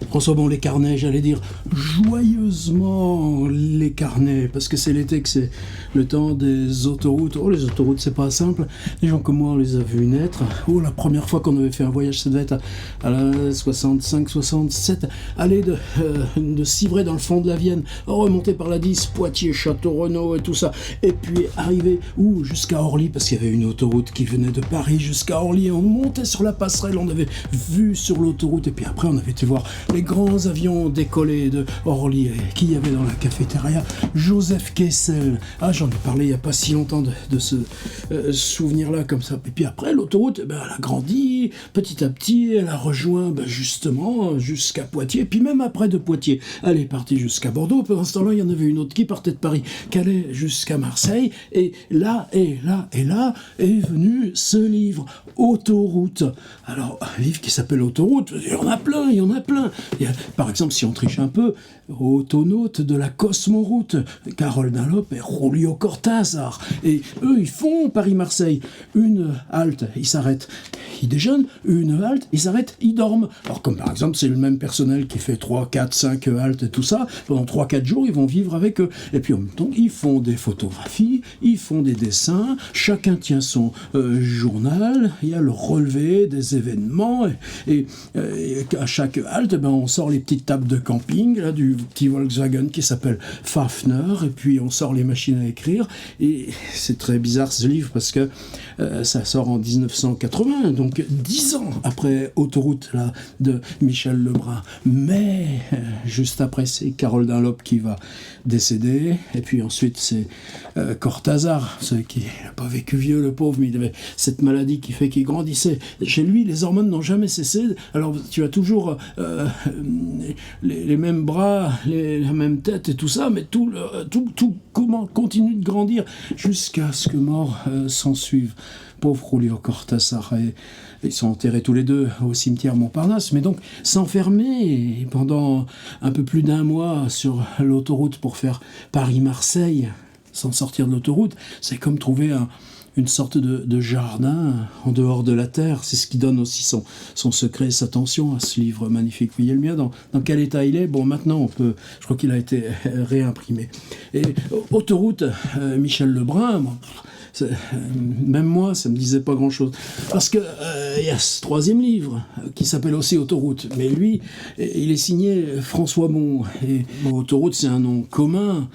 François, bon, les carnets, j'allais dire joyeusement les carnets, parce que c'est l'été que c'est le temps des autoroutes. Oh, les autoroutes, c'est pas simple. Les gens comme moi, on les a vus naître. Oh, la première fois qu'on avait fait un voyage, ça devait être à la 65, 67, aller de Civray dans le fond de la Vienne, remonter par la 10, Poitiers, Château-Renaud et tout ça, et puis arriver jusqu'à Orly, parce qu'il y avait une autoroute qui venait de Paris jusqu'à Orly, et on montait sur la passerelle, on avait vu sur l'autoroute, et puis après on avait été voir les grands avions décollés de Orly, et qui y avait dans la cafétéria Joseph Kessel. Ah, j'en ai parlé il n'y a pas si longtemps de ce souvenir-là, comme ça. Et puis après, l'autoroute, elle a grandi, petit à petit, elle a rejoint justement jusqu'à Poitiers, puis même après de Poitiers, elle est partie jusqu'à Bordeaux. Pendant ce temps-là, il y en avait une autre qui partait de Paris, qui allait jusqu'à Marseille, et là est venu ce livre, Autoroute. Alors, un livre qui s'appelle Autoroute, il y en a plein. Par exemple, si on triche un peu, Autonaute de la Cosmoroute, Carole Dunlop et Julio Cortázar. Et eux, ils font Paris-Marseille. Une halte, ils s'arrêtent, ils déjeunent. Une halte, ils s'arrêtent, ils dorment. Alors, comme par exemple, c'est le même personnel qui fait 3, 4, 5 haltes et tout ça. Pendant 3, 4 jours, ils vont vivre avec eux. Et puis, en même temps, ils font des photographies, ils font des dessins. Chacun tient son journal. Il y a le relevé des événements. Et à chaque halte, on sort les petites tables de camping, là, du petit Volkswagen qui s'appelle Fafner, et puis on sort les machines à écrire, et c'est très bizarre ce livre parce que ça sort en 1980, donc 10 ans après Autoroute là, de Michel Lebrun, mais juste après c'est Carole Dunlop qui va décéder, et puis ensuite c'est Cortázar, celui qui n'a pas vécu vieux, le pauvre, mais il avait cette maladie qui fait qu'il grandissait. Chez lui, les hormones n'ont jamais cessé, alors tu as toujours les mêmes bras, la même tête et tout ça, mais tout continue de grandir jusqu'à ce que mort s'en suive. Pauvre Julio Cortázar, et ils sont enterrés tous les deux au cimetière Montparnasse, mais donc s'enfermer pendant un peu plus d'un mois sur l'autoroute pour faire Paris-Marseille, sans sortir de l'autoroute, c'est comme trouver une sorte de jardin en dehors de la terre. C'est ce qui donne aussi son secret, sa tension à ce livre magnifique. Vous voyez le mien, dans quel état il est. Bon, maintenant, je crois qu'il a été réimprimé. Et Autoroute, Michel Lebrun, même moi, ça me disait pas grand-chose. Parce que il y a ce troisième livre qui s'appelle aussi Autoroute, mais lui, il est signé François Bon. Et Autoroute, c'est un nom commun.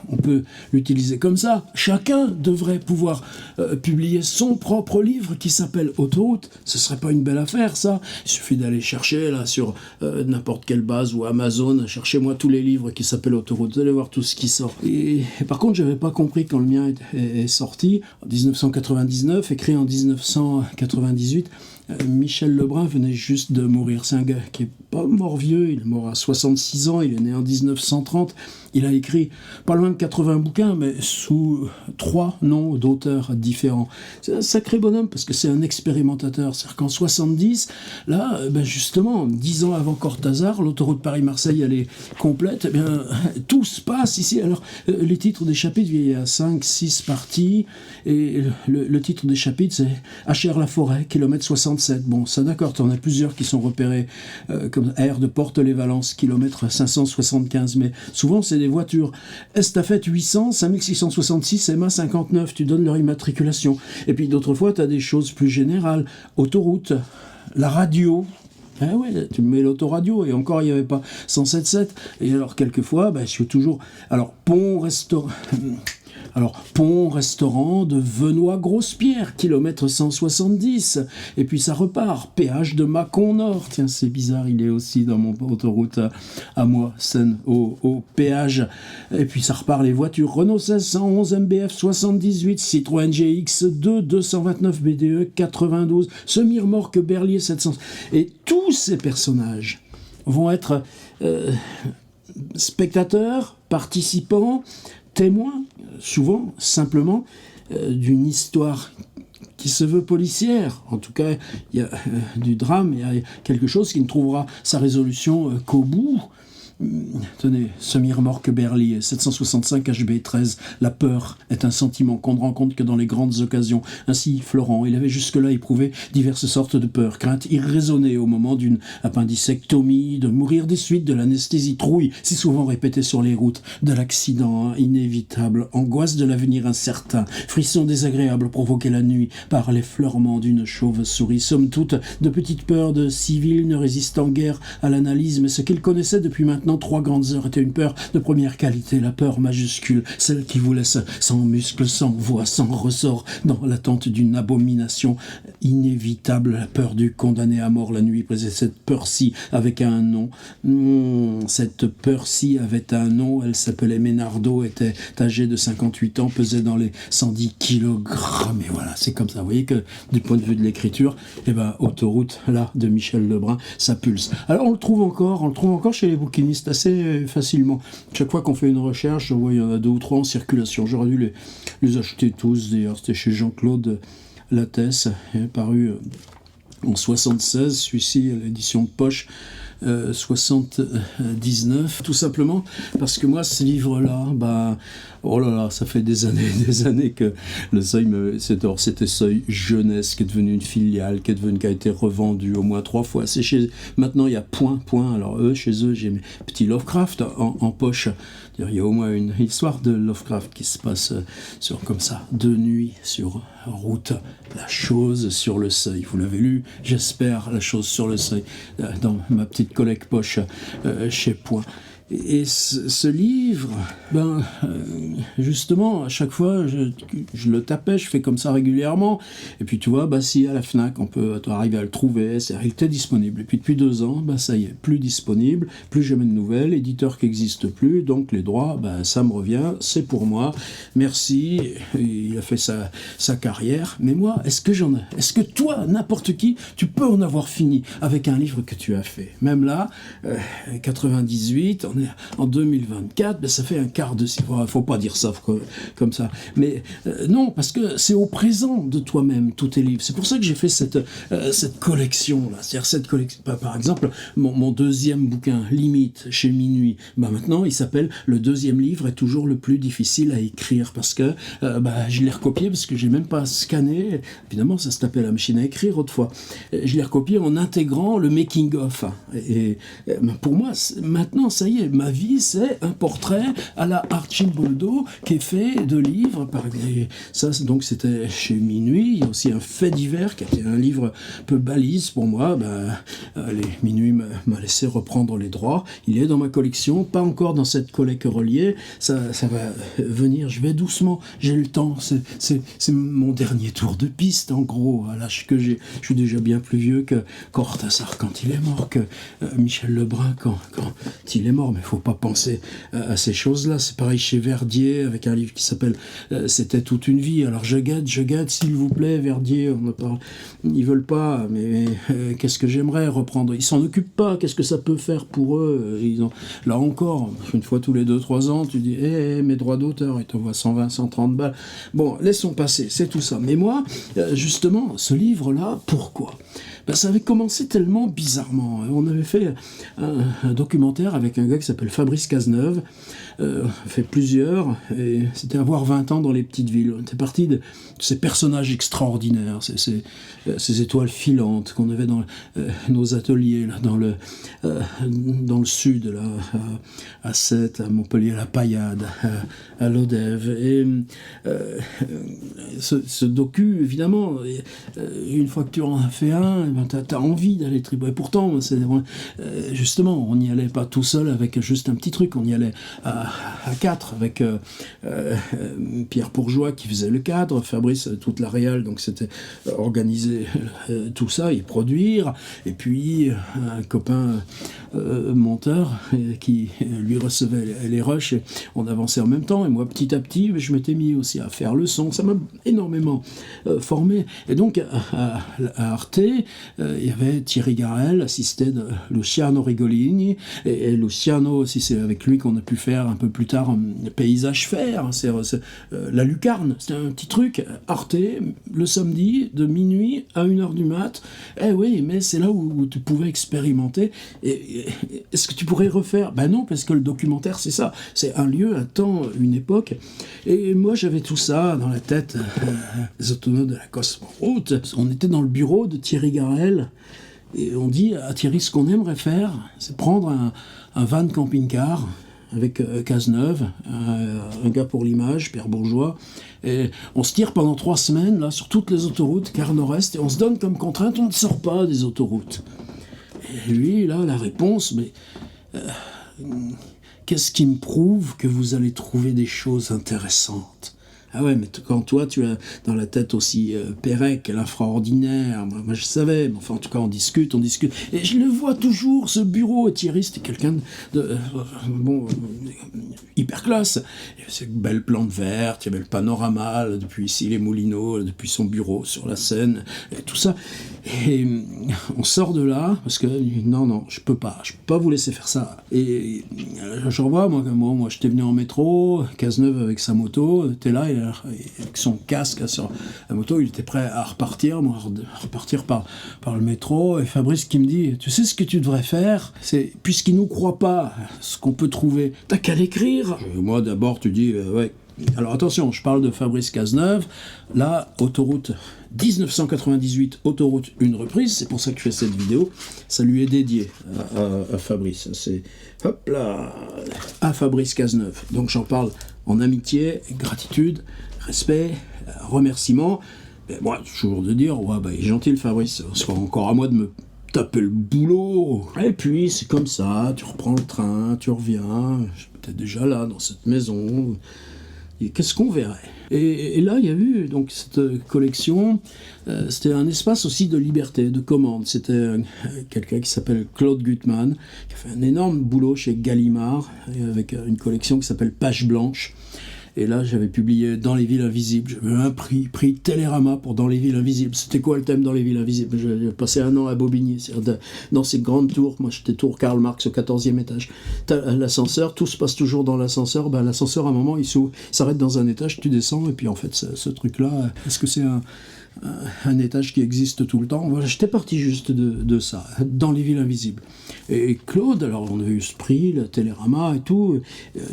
On peut l'utiliser comme ça. Chacun devrait pouvoir publier son propre livre qui s'appelle Autoroute. Ce serait pas une belle affaire, ça? Il suffit d'aller chercher là sur n'importe quelle base ou Amazon. Cherchez-moi tous les livres qui s'appellent Autoroute. Vous allez voir tout ce qui sort. Et par contre, j'avais pas compris quand le mien est sorti en 1999, écrit en 1998. Michel Lebrun venait juste de mourir. C'est un gars qui est pas mort vieux, il est mort à 66 ans, il est né en 1930. Il a écrit pas loin de 80 bouquins, mais sous 3 noms d'auteurs différents. C'est un sacré bonhomme parce que c'est un expérimentateur. C'est-à-dire qu'en 70, là, justement, 10 ans avant Cortázar, l'autoroute Paris-Marseille, elle est complète. Tout se passe ici. Alors, les titres des chapitres, il y a 5, 6 parties, et le titre des chapitres, c'est Achères-la-Forêt, kilomètre 67. Bon, ça d'accord, t'en as plusieurs qui sont repérés comme aire de Porte-les-Valences, kilomètre 575, mais souvent c'est des voitures. Estafette 800, 5666, MA 59, tu donnes leur immatriculation. Et puis d'autres fois, tu as des choses plus générales. Autoroute, la radio. Ah ouais, tu mets l'autoradio, et encore il n'y avait pas 107.7. Et alors quelquefois, je suis toujours... Alors, pont-restaurant de Venoy-Grosse-Pierre, kilomètre 170, et puis ça repart, péage de Mâcon-Nord, tiens c'est bizarre, il est aussi dans mon autoroute à moi, Seine, au péage, et puis ça repart les voitures, Renault 1611, MBF 78, Citroën GX2, 229 BDE 92, semi-remorque Berlier 700, et tous ces personnages vont être spectateurs, participants, témoins, souvent, simplement, d'une histoire qui se veut policière. En tout cas, il y a du drame, il y a quelque chose qui ne trouvera sa résolution qu'au bout. Tenez, semi-remorque Berlier, 765 HB 13. La peur est un sentiment qu'on ne rencontre que dans les grandes occasions. Ainsi, Florent, il avait jusque-là éprouvé diverses sortes de peurs, craintes irraisonnées au moment d'une appendicectomie, de mourir des suites de l'anesthésie, trouille, si souvent répétée sur les routes, de l'accident inévitable, angoisse de l'avenir incertain, frisson désagréable provoqué la nuit par l'effleurement d'une chauve-souris. Somme toute, de petites peurs de civils ne résistant guère à l'analyse, mais ce qu'il connaissait depuis maintenant 3 grandes heures était une peur de première qualité, la peur majuscule, celle qui vous laisse sans muscle, sans voix, sans ressort, dans l'attente d'une abomination inévitable, la peur du condamné à mort la nuit. Cette peur-ci avec un nom. Cette peur-ci avait un nom, elle s'appelait Ménardeau, était âgée de 58 ans, pesait dans les 110 kilogrammes. Et voilà, c'est comme ça. Vous voyez que du point de vue de l'écriture, Autoroute, là, de Michel Lebrun, ça pulse. Alors on le trouve encore chez les bouquinistes assez facilement. Chaque fois qu'on fait une recherche, je vois il y en a 2 ou 3 en circulation. J'aurais dû les acheter tous, d'ailleurs. C'était chez Jean-Claude Lattès, paru en 76, celui-ci à l'édition de poche, 79, tout simplement parce que moi ce livre-là, oh là là, ça fait des années que le Seuil c'était Seuil Jeunesse qui est devenu une filiale, qui a été revendue au moins 3 fois. Maintenant il y a Point. Alors chez eux j'ai mes petits Lovecraft en poche. Il y a au moins une histoire de Lovecraft qui se passe comme ça, de nuit, sur route, La chose sur le seuil. Vous l'avez lu, j'espère, La chose sur le seuil, dans ma petite collecte poche chez Point. Et ce livre, justement, à chaque fois, je le tapais, je fais comme ça régulièrement. Et puis tu vois, si à la Fnac, on peut arriver à le trouver, il était disponible. Et puis depuis 2 ans, ça y est, plus disponible, plus jamais de nouvelles, éditeur qui n'existe plus, donc les droits, ça me revient, c'est pour moi. Merci, il a fait sa carrière. Mais moi, est-ce que toi, n'importe qui, tu peux en avoir fini avec un livre que tu as fait? Même là, 98, on est en 2024, ça fait un quart de siècle. Faut pas dire ça comme ça. Mais non, parce que c'est au présent de toi-même, tous tes livres. C'est pour ça que j'ai fait cette collection-là. C'est-à-dire cette collection. Par exemple, mon 2e bouquin, Limite, chez Minuit, maintenant, il s'appelle Le 2e livre est toujours le plus difficile à écrire, parce que je l'ai recopié, parce que j'ai même pas scanné. Évidemment, ça se tapait à la machine à écrire autrefois. Je l'ai recopié en intégrant le making-of. Et pour moi, maintenant, ça y est, ma vie, c'est un portrait à la Archimboldo qui est fait de livres. Ça, donc, c'était chez Minuit. Il y a aussi un fait divers qui a été un livre un peu balise pour moi. Minuit m'a laissé reprendre les droits. Il est dans ma collection, pas encore dans cette collecte reliée. Ça va venir, je vais doucement, j'ai le temps. C'est mon dernier tour de piste, en gros, à l'âge que j'ai. Je suis déjà bien plus vieux que Cortázar quand il est mort, que Michel Lebrun quand il est mort. Mais il ne faut pas penser à ces choses-là. C'est pareil chez Verdier, avec un livre qui s'appelle C'était toute une vie. Alors je guette, s'il vous plaît, Verdier, ils veulent pas, mais qu'est-ce que j'aimerais reprendre. Ils s'en occupent pas, qu'est-ce que ça peut faire pour eux? Là encore, une fois tous les 2-3 ans, tu dis mes droits d'auteur, ils t'envoient 120, 130 balles. Bon, laissons passer, c'est tout ça. Mais moi, justement, ce livre-là, pourquoi? Ça avait commencé tellement bizarrement. On avait fait un documentaire avec un gars qui s'appelle Fabrice Cazeneuve, fait plusieurs, et c'était avoir 20 ans dans les petites villes. On était parti de ces personnages extraordinaires, ces étoiles filantes qu'on avait dans nos ateliers, là, dans le sud, là, à Sète, à Montpellier, à la Paillade, à l'Odève. Et ce docu, évidemment, une fois que tu en as fait un, t'as envie d'aller triper. Et pourtant, justement, on n'y allait pas tout seul avec juste un petit truc, on y allait à 4 avec Pierre Bourgeois qui faisait le cadre, Fabrice toute la réal, donc c'était organiser tout ça et produire, et puis un copain monteur qui lui recevait les rushs, et on avançait en même temps, et moi petit à petit je m'étais mis aussi à faire le son. Ça m'a énormément formé. Et donc à Arte, il y avait Thierry Garel, assisté de Luciano Rigolini, et Luciano aussi, c'est avec lui qu'on a pu faire un peu plus tard Paysage Faire, c'est La Lucarne, c'était un petit truc, Arte, le samedi, de minuit à 1h du mat. Oui, mais c'est là où tu pouvais expérimenter, et est-ce que tu pourrais refaire? Ben non, parce que le documentaire, c'est ça. C'est un lieu, un temps, une époque. Et moi, j'avais tout ça dans la tête. Les autonomes de la Cosmoroute. On était dans le bureau de Thierry Garel. Et on dit à Thierry, ce qu'on aimerait faire, c'est prendre un van camping-car avec Cazeneuve, un gars pour l'image, Pierre Bourgeois. Et on se tire pendant 3 semaines là, sur toutes les autoroutes, car nord-est, et on se donne comme contrainte, on ne sort pas des autoroutes. Et lui, là, la réponse, mais qu'est-ce qui me prouve que vous allez trouver des choses intéressantes? Ah ouais, mais quand toi, tu as dans la tête aussi Pérec, l'infraordinaire, moi je savais, mais enfin en tout cas on discute, et je le vois toujours, ce bureau, et Thierry c'était quelqu'un de hyper classe, il y avait ces belles plantes vertes, il y avait le panorama, là, depuis ici les Moulineaux, là, depuis son bureau sur la Seine, et tout ça, et on sort de là, parce que non, je peux pas vous laisser faire ça, et je revois, moi j'étais venu en métro, Cazeneuve avec sa moto, t'es là, avec son casque sur la moto, il était prêt à repartir, par le métro, et Fabrice qui me dit, tu sais ce que tu devrais faire, c'est, puisqu'il nous croit pas ce qu'on peut trouver, t'as qu'à l'écrire. Moi d'abord tu dis, ouais, alors attention, je parle de Fabrice Cazeneuve, là, autoroute 1998, autoroute une reprise, c'est pour ça que je fais cette vidéo, ça lui est dédié à Fabrice, c'est, hop là, à Fabrice Cazeneuve, donc j'en parle en amitié, gratitude, respect, remerciement. Et moi, toujours de dire, ouais, bah, il est gentil le Fabrice, c'est encore à moi de me taper le boulot. Et puis, c'est comme ça, tu reprends le train, tu reviens, je suis peut-être déjà là, dans cette maison. Et qu'est-ce qu'on verrait? Et là, il y a eu donc cette collection, c'était un espace aussi de liberté, de commande. C'était quelqu'un qui s'appelle Claude Gutmann, qui a fait un énorme boulot chez Gallimard, avec une collection qui s'appelle Page Blanche. Et là, j'avais publié Dans les villes invisibles. J'avais un prix Télérama pour Dans les villes invisibles. C'était quoi le thème Dans les villes invisibles? J'ai passé 1 an à Bobigny, dans ces grandes tours. Moi, j'étais tour Karl Marx au 14e étage. T'as l'ascenseur, tout se passe toujours dans l'ascenseur. Ben, l'ascenseur, à un moment, il s'arrête dans un étage, tu descends, et puis en fait, ce truc-là, est-ce que c'est un étage qui existe tout le temps? Voilà, j'étais parti juste de ça, Dans les villes invisibles. Et Claude, alors on a eu ce prix, le Télérama et tout,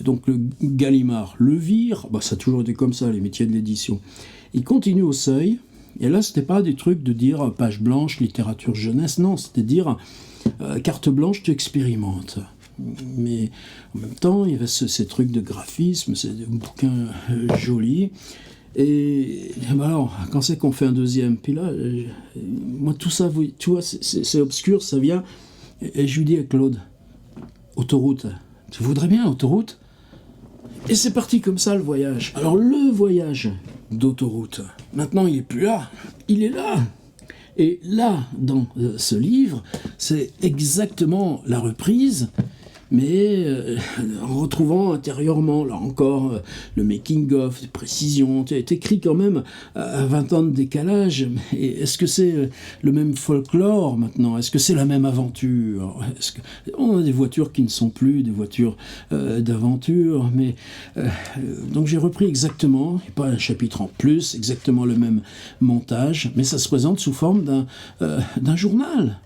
donc le Gallimard le vire, bah, ça a toujours été comme ça, les métiers de l'édition. Il continue au Seuil, et là c'était pas des trucs de dire page blanche, littérature jeunesse, non, c'était dire carte blanche, tu expérimentes. Mais en même temps, il y avait ces trucs de graphisme, ces bouquins jolis. Et ben alors, quand c'est qu'on fait un deuxième, puis là, moi tout ça, tu vois, c'est obscur, ça vient, et je lui dis à Claude, autoroute, tu voudrais bien autoroute? Et c'est parti comme ça le voyage. Alors le voyage d'autoroute, maintenant il est plus là, il est là. Et là, dans ce livre, c'est exactement la reprise, mais en retrouvant intérieurement, là encore, le making-of, les précisions, t'écris quand même à 20 ans de décalage, mais est-ce que c'est le même folklore maintenant? Est-ce que c'est la même aventure? On a des voitures qui ne sont plus des voitures d'aventure, mais donc j'ai repris exactement, et pas un chapitre en plus, exactement le même montage, mais ça se présente sous forme d'un journal.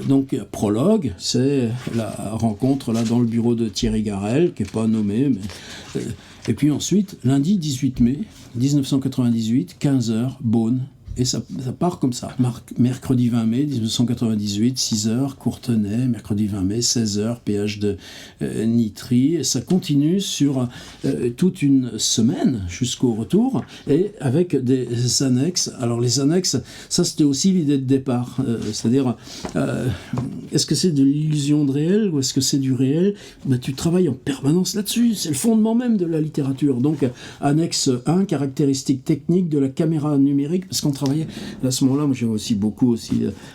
Donc prologue, c'est la rencontre là dans le bureau de Thierry Garel, qui n'est pas nommé, mais et puis ensuite, lundi 18 mai 1998, 15h, Beaune. Et ça part comme ça. Mercredi 20 mai 1998, 6h, Courtenay. Mercredi 20 mai, 16h, péage de Nitry. Et ça continue sur toute une semaine jusqu'au retour, et avec des annexes. Alors les annexes, ça c'était aussi l'idée de départ. C'est-à-dire, est-ce que c'est de l'illusion de réel ou est-ce que c'est du réel? Ben, tu travailles en permanence là-dessus. C'est le fondement même de la littérature. Donc, annexe 1, caractéristiques techniques de la caméra numérique, parce qu'on travaillait à ce moment-là, moi j'avais aussi beaucoup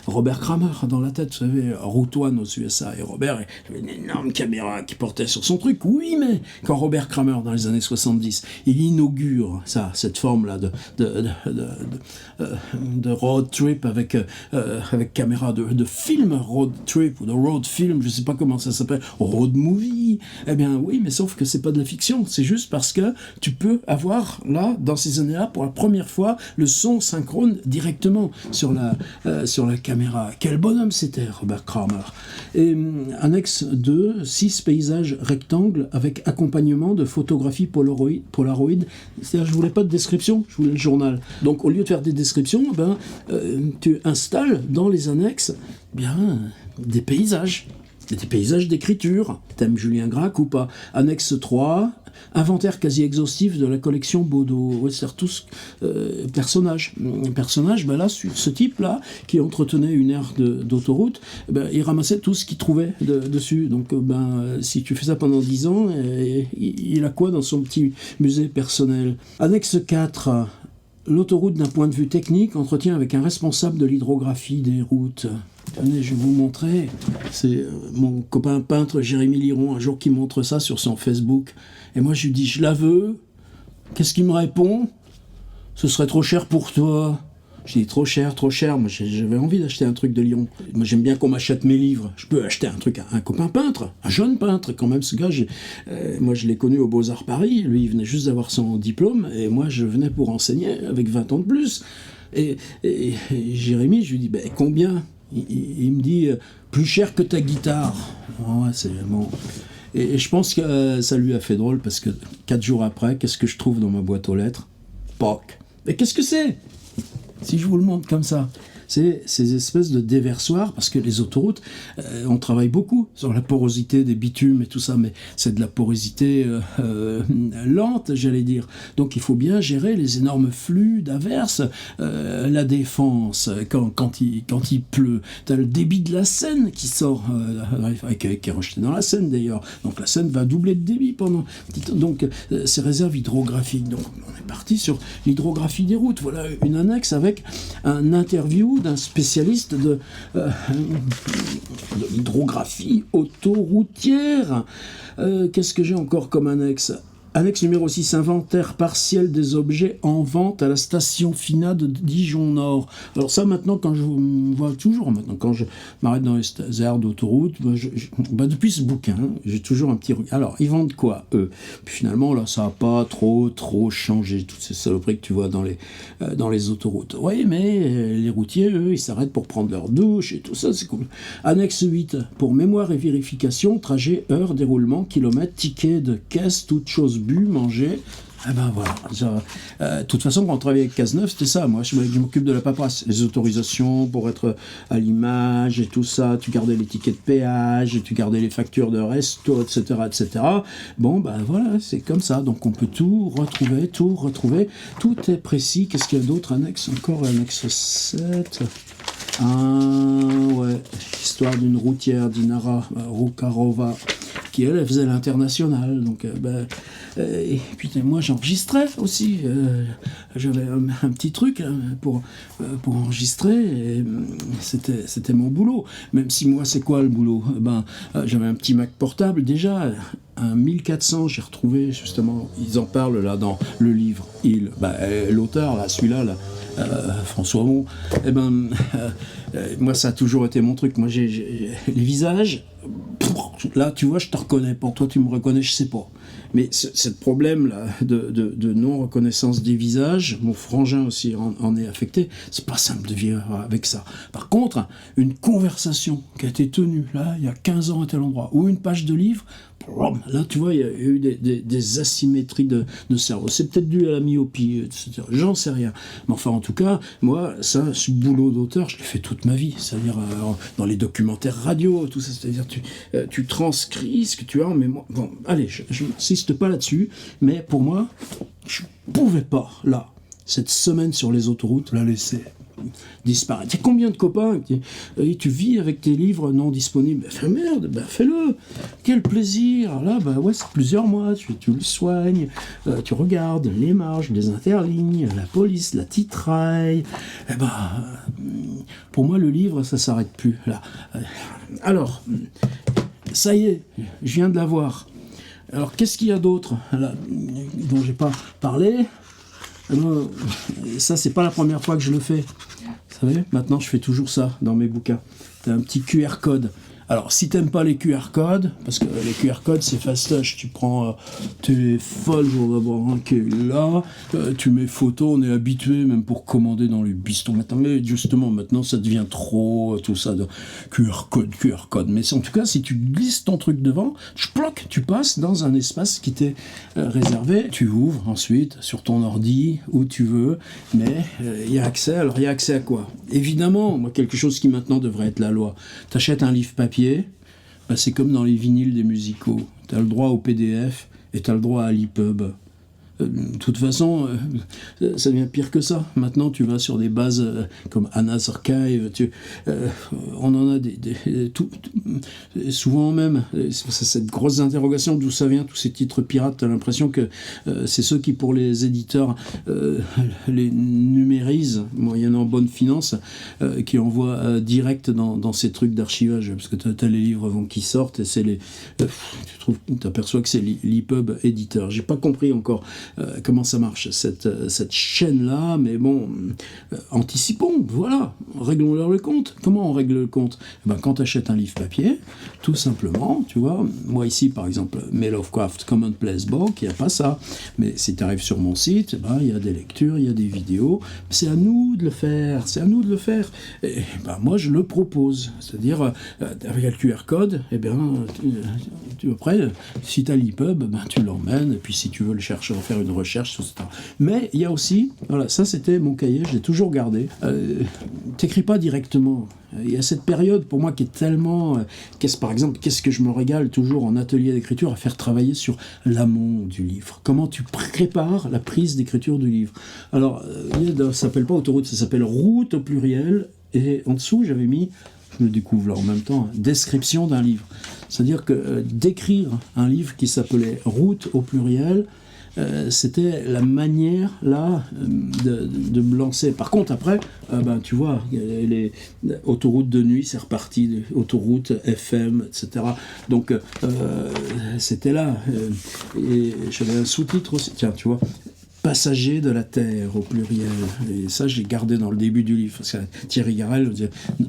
Robert Kramer dans la tête, vous savez, Route One aux USA, et Robert avait une énorme caméra qui portait sur son truc. Oui, mais quand Robert Kramer dans les années 70, il inaugure cette forme-là de road trip avec caméra de film road trip ou de road film, je sais pas comment ça s'appelle, road movie. Eh bien oui, mais sauf que c'est pas de la fiction, c'est juste parce que tu peux avoir là, dans ces années-là, pour la première fois, le son synchrone drone directement sur la caméra. Quel bonhomme c'était, Robert Kramer. Et annexe 2, 6 paysages rectangles avec accompagnement de photographies Polaroid. C'est-à-dire, je voulais pas de description, je voulais le journal. Donc, au lieu de faire des descriptions, tu installes dans les annexes des paysages d'écriture. T'aimes Julien Gracq ou pas? Annexe 3, inventaire quasi exhaustif de la collection Baudot. Ouais, c'est tous personnages. Là, ce type-là, qui entretenait une aire d'autoroute, il ramassait tout ce qu'il trouvait dessus. Donc, si tu fais ça pendant 10 ans, il a quoi dans son petit musée personnel? Annexe 4, l'autoroute d'un point de vue technique, entretien avec un responsable de l'hydrographie des routes. Tenez, je vais vous montrer. C'est mon copain peintre Jérémy Liron, un jour qui montre ça sur son Facebook. Et moi, je lui dis, je la veux. Qu'est-ce qu'il me répond? Ce serait trop cher pour toi. Je dis, trop cher. Moi, j'avais envie d'acheter un truc de Lyon. Moi, j'aime bien qu'on m'achète mes livres. Je peux acheter un truc à un copain peintre, un jeune peintre. Quand même, ce gars, moi, je l'ai connu au Beaux-Arts Paris. Lui, il venait juste d'avoir son diplôme. Et moi, je venais pour enseigner avec 20 ans de plus. Et Jérémy, je lui dis, combien? Il me dit, plus cher que ta guitare. Ouais, c'est bon. Et je pense que ça lui a fait drôle parce que 4 jours après, qu'est-ce que je trouve dans ma boîte aux lettres? POC. Mais qu'est-ce que c'est? Si je vous le montre comme ça, c'est ces espèces de déversoirs, parce que les autoroutes, on travaille beaucoup sur la porosité des bitumes et tout ça, mais c'est de la porosité lente, j'allais dire. Donc il faut bien gérer les énormes flux d'averses. La Défense, quand il pleut, t'as le débit de la Seine qui sort, qui est rejeté dans la Seine d'ailleurs. Donc la Seine va doubler de débit pendant... Donc ces réserves hydrographiques. Donc on est parti sur l'hydrographie des routes. Voilà une annexe avec un interview d'un spécialiste de l'hydrographie autoroutière. Qu'est-ce que j'ai encore comme annexe? Annexe numéro 6, inventaire partiel des objets en vente à la station FINA de Dijon-Nord. Alors ça, maintenant, quand je vois toujours, quand je m'arrête dans les aires d'autoroute, depuis ce bouquin, j'ai toujours un petit... Alors, ils vendent quoi, eux? Puis finalement, là, ça n'a pas trop changé, toutes ces saloperies que tu vois dans les autoroutes. Oui, mais les routiers, eux, ils s'arrêtent pour prendre leur douche et tout ça, c'est cool. Annexe 8, pour mémoire et vérification, trajet, heure, déroulement, kilomètres, ticket de caisse, toute chose bu, manger. Voilà. De toute façon, quand on travaillait avec Cazeneuve, c'était ça. Moi, je m'occupe de la paperasse. Les autorisations pour être à l'image et tout ça. Tu gardais les tickets de péage, tu gardais les factures de resto, etc., etc. Voilà, c'est comme ça. Donc, on peut tout retrouver. Tout est précis. Qu'est-ce qu'il y a d'autre? Annexe encore, annexe 7. Histoire d'une routière, Dinara Rukarova, qui elle faisait l'international. Donc, et puis moi j'enregistrais aussi. J'avais un petit truc pour enregistrer. Et c'était mon boulot. Même si moi, c'est quoi le boulot? J'avais un petit Mac portable déjà. Un 1400, j'ai retrouvé justement, ils en parlent là dans le livre, l'auteur, là, celui-là, François Hamon, moi ça a toujours été mon truc, moi j'ai les visages, là tu vois je te reconnais, pour toi tu me reconnais, je sais pas. Mais ce problème-là de non-reconnaissance des visages, mon frangin aussi en est affecté, c'est pas simple de vivre avec ça. Par contre, une conversation qui a été tenue là, il y a 15 ans à tel endroit, ou une page de livre, là tu vois, il y a eu des asymétries de cerveau. C'est peut-être dû à la myopie, etc. J'en sais rien. Mais enfin, en tout cas, moi, ce boulot d'auteur, je l'ai fait toute ma vie. C'est-à-dire dans les documentaires radio, tout ça. C'est-à-dire tu transcris ce que tu as en mémoire. Bon, allez, je n'insiste pas là-dessus, mais pour moi, je pouvais pas, là, cette semaine sur les autoroutes, la laisser disparaître. Il y a combien de copains qui tu vis avec tes livres non disponibles? Fais-le. Quel plaisir. Là, c'est plusieurs mois. Tu le soignes, tu regardes les marges, les interlignes, la police, la titraille. Pour moi, le livre, ça s'arrête plus. Là. Alors, ça y est, je viens de l'avoir. Alors, qu'est-ce qu'il y a d'autre là, dont j'ai pas parlé? Ça, c'est pas la première fois que je le fais. Vous savez, maintenant, je fais toujours ça dans mes bouquins. T'as un petit QR code Alors, si t'aimes pas les QR codes, parce que les QR codes, c'est fastoche, tu prends téléphone, je vais avoir un qui est là, tu mets photo, on est habitué même pour commander dans les bistrots maintenant, mais justement, maintenant, ça devient trop, tout ça, de QR code. Mais en tout cas, si tu glisses ton truc devant, tu passes dans un espace qui t'est réservé, tu ouvres ensuite sur ton ordi, où tu veux, mais il y a accès. Alors, il y a accès à quoi? Évidemment, moi, quelque chose qui maintenant devrait être la loi. T'achètes un livre papier, bah c'est comme dans les vinyles des musicaux. Tu as le droit au PDF et tu as le droit à l'EPUB. De toute façon, ça devient pire que ça. Maintenant, tu vas sur des bases comme Anna's Archive, on en a souvent même, cette grosse interrogation d'où ça vient, tous ces titres pirates, tu as l'impression que c'est ceux qui, pour les éditeurs, les numérisent, moyennant bonne finance, qui envoient direct dans ces trucs d'archivage, parce que tu as les livres qui sortent, et c'est tu t'aperçois que c'est l'EPUB éditeur. J'ai pas compris encore comment ça marche, cette chaîne-là, mais bon, anticipons, voilà, réglons-leur le compte. Comment on règle le compte? Quand tu achètes un livre papier, tout simplement, tu vois, moi ici, par exemple, mes Lovecraft Commonplace Book, il n'y a pas ça, mais si tu arrives sur mon site, il y a des lectures, il y a des vidéos, c'est à nous de le faire, et moi je le propose, c'est-à-dire, avec le QR code, après, si tu as l'EPUB, tu l'emmènes, et puis si tu veux le chercher, faire une recherche, tout ça. Mais il y a aussi, voilà, ça c'était mon cahier, je l'ai toujours gardé. T'écris pas directement. Il y a cette période pour moi qui est tellement... qu'est-ce que je me régale toujours en atelier d'écriture à faire travailler sur l'amont du livre. Comment tu prépares la prise d'écriture du livre. Alors, ça s'appelle pas autoroute, ça s'appelle route au pluriel. Et en dessous, j'avais mis, je le découvre là en même temps, description d'un livre. C'est-à-dire que d'écrire un livre qui s'appelait route au pluriel, c'était la manière là de me lancer. Par contre après, tu vois, les autoroutes de nuit, c'est reparti, autoroute FM, etc. Donc c'était là. Et j'avais un sous-titre aussi. Tiens, tu vois. Passager de la Terre au pluriel. Et ça, j'ai gardé dans le début du livre. Parce que Thierry Garel,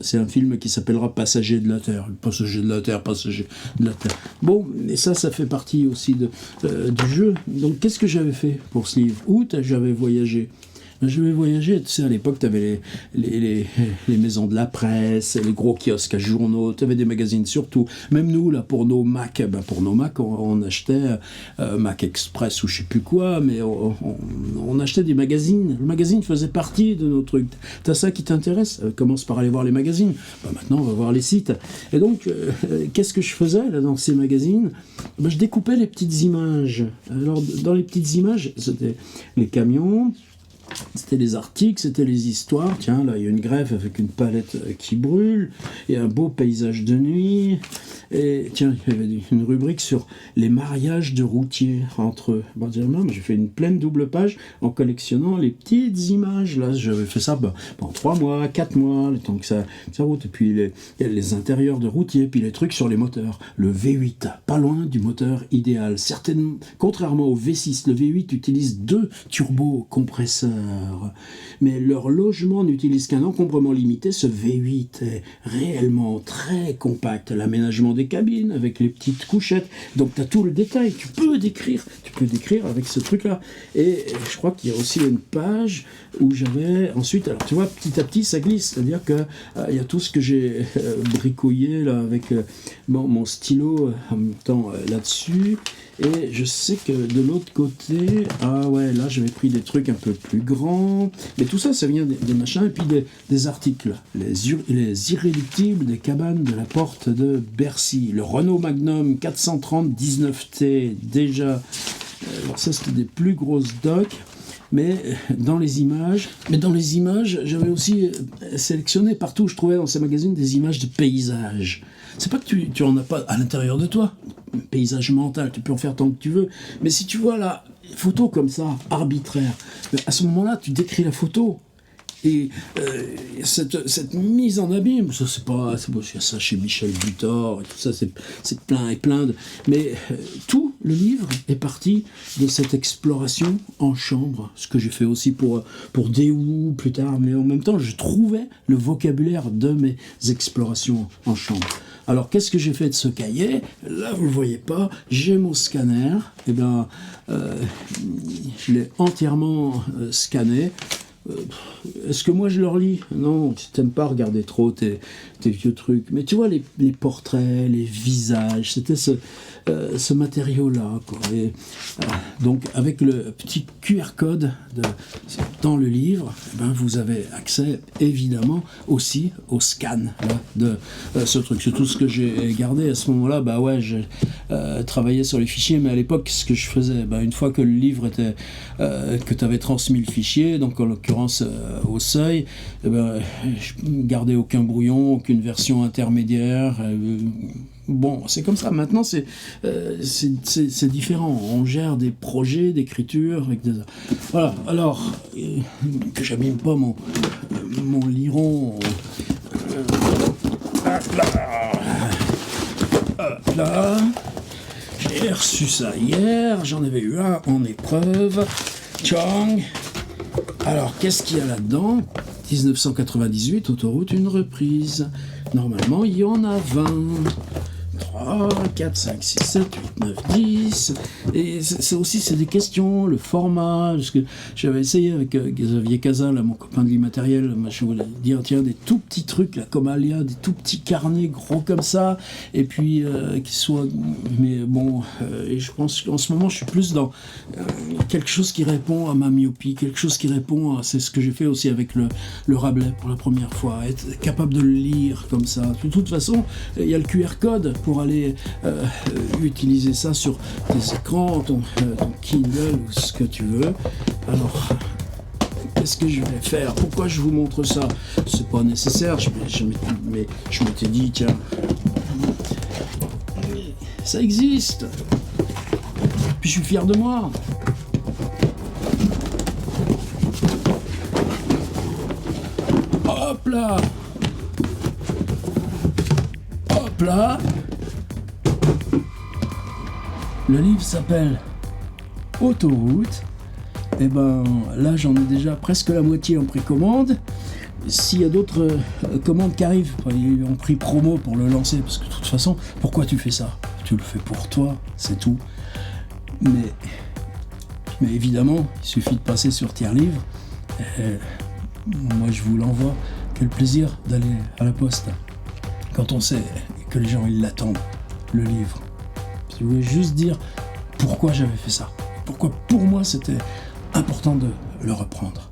c'est un film qui s'appellera Passager de la Terre. Passager de la Terre, Passager de la Terre. Bon, et ça fait partie aussi du jeu. Donc, qu'est-ce que j'avais fait pour ce livre? Où j'avais voyagé? Je vais voyager, tu sais, à l'époque, tu avais les maisons de la presse, les gros kiosques à journaux, tu avais des magazines surtout. Même nous, là, pour nos Mac, on achetait Mac Express ou je sais plus quoi, mais on achetait des magazines. Le magazine faisait partie de nos trucs. T'as ça qui t'intéresse? Commence par aller voir les magazines. Maintenant, on va voir les sites. Et donc, qu'est-ce que je faisais là, dans ces magazines? Je découpais les petites images. Alors, dans les petites images, c'était les camions, c'était les articles, c'était les histoires. Tiens, là, il y a une grève avec une palette qui brûle, et un beau paysage de nuit. Et tiens, il y avait une rubrique sur les mariages de routiers entre eux. J'ai fait une pleine double page en collectionnant les petites images. Là, j'avais fait ça pendant 3 mois, 4 mois, le temps que ça route. Et puis les intérieurs de routiers, puis les trucs sur les moteurs. Le V8, pas loin du moteur idéal. Certainement, contrairement au V6, le V8 utilise 2 turbocompresseurs. Mais leur logement n'utilise qu'un encombrement limité. Ce V8 est réellement très compact. L'aménagement des cabines avec les petites couchettes. Donc tu as tout le détail. Tu peux décrire avec ce truc-là. Et je crois qu'il y a aussi une page où j'avais ensuite, alors tu vois, petit à petit ça glisse. C'est-à-dire que il y a tout ce que j'ai bricolé là avec mon stylo en même temps là-dessus. Et je sais que de l'autre côté, là j'avais pris des trucs un peu plus grands, mais tout ça vient des machins, et puis des articles. Les irréductibles des cabanes de la porte de Bercy, le Renault Magnum 430 19T, déjà, alors ça c'était des plus grosses docks. Mais dans les images, j'avais aussi sélectionné partout où je trouvais dans ces magazines des images de paysages. C'est pas que tu en as pas à l'intérieur de toi, paysage mental, tu peux en faire tant que tu veux, mais si tu vois la photo comme ça, arbitraire, à ce moment-là, tu décris la photo. Et cette mise en abîme, ça c'est pas, il y a ça chez Michel Butor et tout ça, c'est plein de, mais tout le livre est parti de cette exploration en chambre, ce que j'ai fait aussi pour Daewoo plus tard, mais en même temps je trouvais le vocabulaire de mes explorations en chambre. Alors, qu'est-ce que j'ai fait de ce cahier? Là, vous le voyez pas, j'ai mon scanner. Eh bien, je l'ai entièrement scanné. Est-ce que moi je le relis? Non, tu t'aimes pas regarder trop tes vieux trucs. Mais tu vois, les portraits, les visages, c'était ce matériau-là, quoi. Et, donc, avec le petit QR code dans le livre, eh ben, vous avez accès, évidemment, aussi au scan là, de ce truc. C'est tout ce que j'ai gardé à ce moment-là. Bah ouais, j'ai travaillé sur les fichiers, mais à l'époque, ce que je faisais, une fois que le livre était... que tu avais transmis le fichier, donc en l'occurrence au seuil, eh ben, je gardais aucun brouillon, aucune version intermédiaire. Bon, c'est comme ça. Maintenant, c'est différent. On gère des projets d'écriture. Voilà. Alors, que j'abîme pas mon liron. Hop là. Hop là. J'ai reçu ça hier. J'en avais eu un en épreuve. Tchang. Alors, qu'est-ce qu'il y a là-dedans? 1998, autoroute, une reprise. Normalement, il y en a 20. 3, 4, 5, 6, 7, 8, 9, 10. Et c'est des questions, le format. Parce que j'avais essayé avec Xavier Casal, mon copain de l'immatériel, je voulais dire, tiens, des tout petits trucs, là, comme Alia, des tout petits carnets gros comme ça, et puis qui soient. Mais bon, et je pense qu'en ce moment, je suis plus dans quelque chose qui répond à ma myopie, quelque chose qui répond à. C'est ce que j'ai fait aussi avec le Rabelais pour la première fois, être capable de le lire comme ça. De toute façon, il y a le QR code pour aller utiliser ça sur tes écrans, ton Kindle ou ce que tu veux. Alors, qu'est-ce que je vais faire? Pourquoi je vous montre ça? C'est pas nécessaire, mais je m'étais dit, tiens, ça existe. Puis je suis fier de moi. Hop là! Hop là! Le livre s'appelle Autoroute. Et ben là, j'en ai déjà presque la moitié en précommande. S'il y a d'autres commandes qui arrivent, en prix promo pour le lancer, parce que de toute façon, pourquoi tu fais ça? Tu le fais pour toi, c'est tout. Mais évidemment, il suffit de passer sur Tiers Livre. Moi, je vous l'envoie. Quel plaisir d'aller à la poste quand on sait que les gens ils l'attendent, le livre. Je voulais juste dire pourquoi j'avais fait ça. Pourquoi pour moi c'était important de le reprendre.